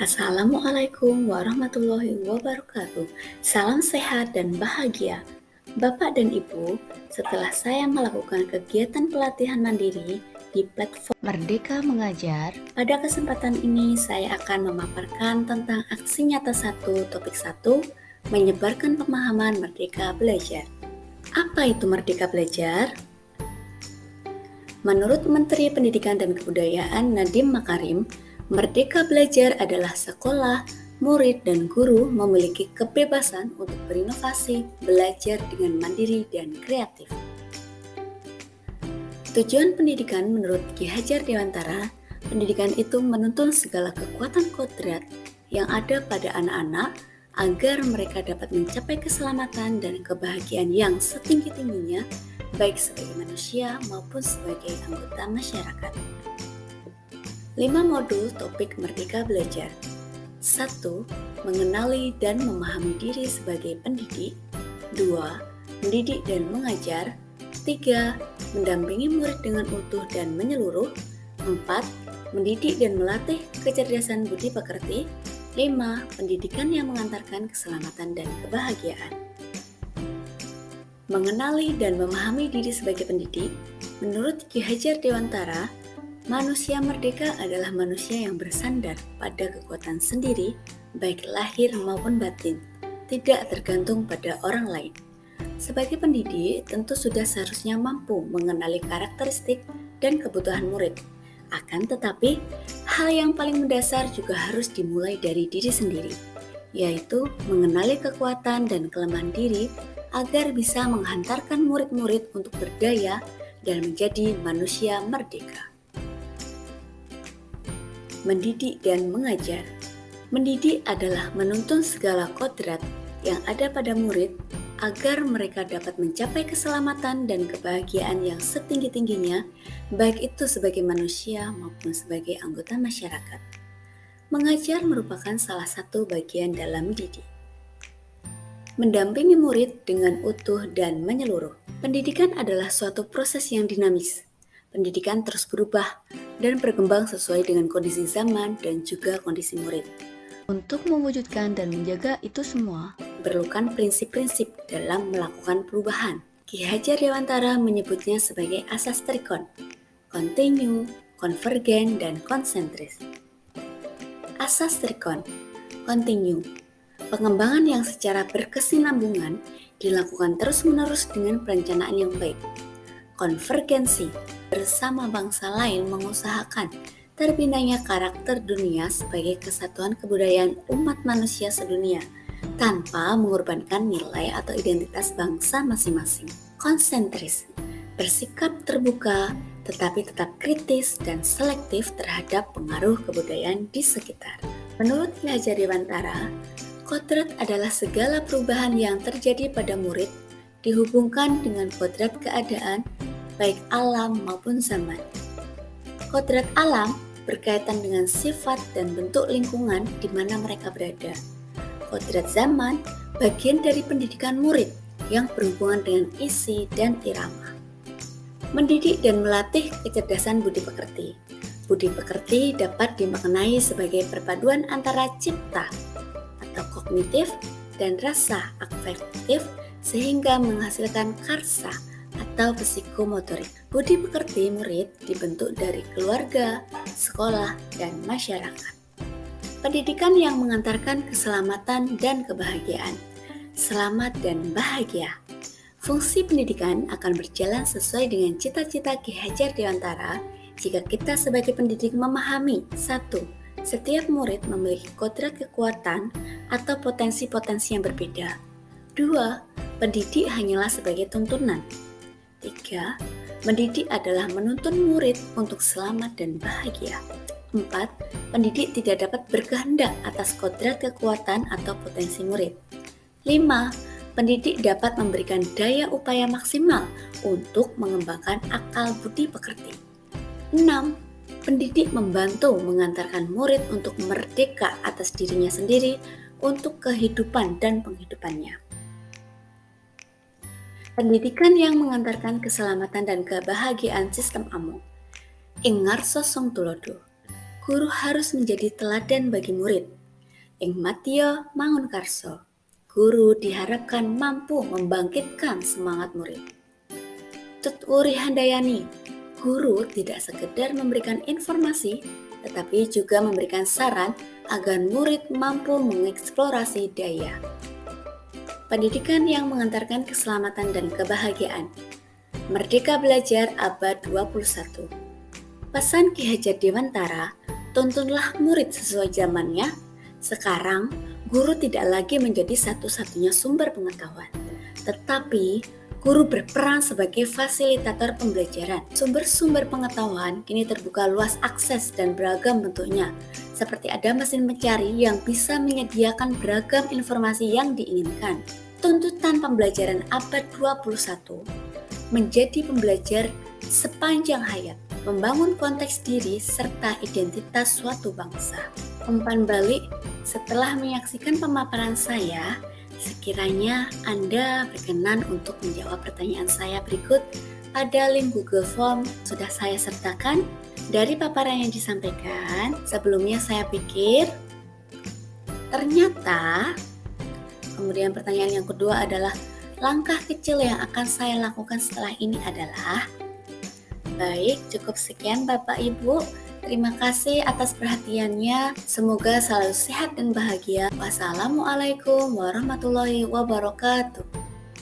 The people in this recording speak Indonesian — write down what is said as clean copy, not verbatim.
Assalamualaikum warahmatullahi wabarakatuh. Salam sehat dan bahagia. Bapak dan Ibu, setelah saya melakukan kegiatan pelatihan mandiri di platform Merdeka Mengajar, pada kesempatan ini saya akan memaparkan tentang aksi nyata 1, topik 1, menyebarkan pemahaman Merdeka Belajar. Apa itu Merdeka Belajar? Menurut Menteri Pendidikan dan Kebudayaan Nadiem Makarim, Merdeka Belajar adalah sekolah, murid, dan guru memiliki kebebasan untuk berinovasi, belajar dengan mandiri dan kreatif. Tujuan pendidikan menurut Ki Hajar Dewantara, pendidikan itu menuntun segala kekuatan kodrat yang ada pada anak-anak agar mereka dapat mencapai keselamatan dan kebahagiaan yang setinggi-tingginya baik sebagai manusia maupun sebagai anggota masyarakat. 5 modul topik Merdeka Belajar. 1. Mengenali dan memahami diri sebagai pendidik. 2. Mendidik dan mengajar. 3. Mendampingi murid dengan utuh dan menyeluruh. 4. Mendidik dan melatih kecerdasan budi pekerti. 5. Pendidikan yang mengantarkan keselamatan dan kebahagiaan. Mengenali dan memahami diri sebagai pendidik, menurut Ki Hajar Dewantara, manusia merdeka adalah manusia yang bersandar pada kekuatan sendiri, baik lahir maupun batin, tidak tergantung pada orang lain. Sebagai pendidik, tentu sudah seharusnya mampu mengenali karakteristik dan kebutuhan murid. Akan tetapi, hal yang paling mendasar juga harus dimulai dari diri sendiri, yaitu mengenali kekuatan dan kelemahan diri agar bisa menghantarkan murid-murid untuk berdaya dan menjadi manusia merdeka. Mendidik dan mengajar. Mendidik adalah menuntun segala kodrat yang ada pada murid agar mereka dapat mencapai keselamatan dan kebahagiaan yang setinggi-tingginya, baik itu sebagai manusia maupun sebagai anggota masyarakat. Mengajar merupakan salah satu bagian dalam mendidik. Mendampingi murid dengan utuh dan menyeluruh. Pendidikan adalah suatu proses yang dinamis. Pendidikan terus berubah dan berkembang sesuai dengan kondisi zaman dan juga kondisi murid. Untuk mewujudkan dan menjaga itu semua, diperlukan prinsip-prinsip dalam melakukan perubahan. Ki Hajar Dewantara menyebutnya sebagai asas trikon, kontinu, konvergen, dan konsentris. Asas trikon, kontinu. Pengembangan yang secara berkesinambungan dilakukan terus-menerus dengan perencanaan yang baik. Konvergensi, bersama bangsa lain mengusahakan terbinanya karakter dunia sebagai kesatuan kebudayaan umat manusia sedunia tanpa mengorbankan nilai atau identitas bangsa masing-masing. Konsentris, bersikap terbuka tetapi tetap kritis dan selektif terhadap pengaruh kebudayaan di sekitar. Menurut Ki Hajar Dewantara, kodrat adalah segala perubahan yang terjadi pada murid dihubungkan dengan kodrat keadaan, baik alam maupun zaman. Kodrat alam berkaitan dengan sifat dan bentuk lingkungan di mana mereka berada. Kodrat zaman bagian dari pendidikan murid yang berhubungan dengan isi dan irama. Mendidik dan melatih kecerdasan budi pekerti. Budi pekerti dapat dimaknai sebagai perpaduan antara cipta atau kognitif dan rasa afektif sehingga menghasilkan karsa atau psikomotorik. Budi pekerti murid dibentuk dari keluarga, sekolah, dan masyarakat. Pendidikan yang mengantarkan keselamatan dan kebahagiaan. Selamat dan bahagia. Fungsi pendidikan akan berjalan sesuai dengan cita-cita Ki Hajar Dewantara jika kita sebagai pendidik memahami 1. Setiap murid memiliki kodrat kekuatan atau potensi-potensi yang berbeda. 2. Pendidik hanyalah sebagai tuntunan. 3. Mendidik adalah menuntun murid untuk selamat dan bahagia. 4. Pendidik tidak dapat berkehendak atas kodrat kekuatan atau potensi murid. 5. Pendidik dapat memberikan daya upaya maksimal untuk mengembangkan akal budi pekerti. 6. Pendidik membantu mengantarkan murid untuk merdeka atas dirinya sendiri untuk kehidupan dan penghidupannya. Pendidikan yang mengantarkan keselamatan dan kebahagiaan sistem AMO. Ing ngarsa song tulodo. guru harus menjadi teladan bagi murid. Ing Matio Mangunkarso, guru diharapkan mampu membangkitkan semangat murid. Tutwuri Handayani, guru tidak sekedar memberikan informasi, tetapi juga memberikan saran agar murid mampu mengeksplorasi daya. Pendidikan yang mengantarkan keselamatan dan kebahagiaan. Merdeka Belajar Abad 21. Pesan Ki Hajar Dewantara, tuntunlah murid sesuai zamannya. Sekarang, guru tidak lagi menjadi satu-satunya sumber pengetahuan, tetapi guru berperan sebagai fasilitator pembelajaran. Sumber-sumber pengetahuan kini terbuka luas akses dan beragam bentuknya, seperti ada mesin pencari yang bisa menyediakan beragam informasi yang diinginkan. Tuntutan pembelajaran abad 21 menjadi pembelajar sepanjang hayat, membangun konteks diri serta identitas suatu bangsa. Umpan balik, setelah menyaksikan pemaparan saya, sekiranya Anda berkenan untuk menjawab pertanyaan saya berikut pada link Google Form sudah saya sertakan. Dari paparan yang disampaikan, sebelumnya saya pikir ternyata, kemudian pertanyaan yang kedua adalah langkah kecil yang akan saya lakukan setelah ini adalah, baik, cukup sekian Bapak Ibu. Terima kasih atas perhatiannya. Semoga selalu sehat dan bahagia. Wassalamualaikum warahmatullahi wabarakatuh.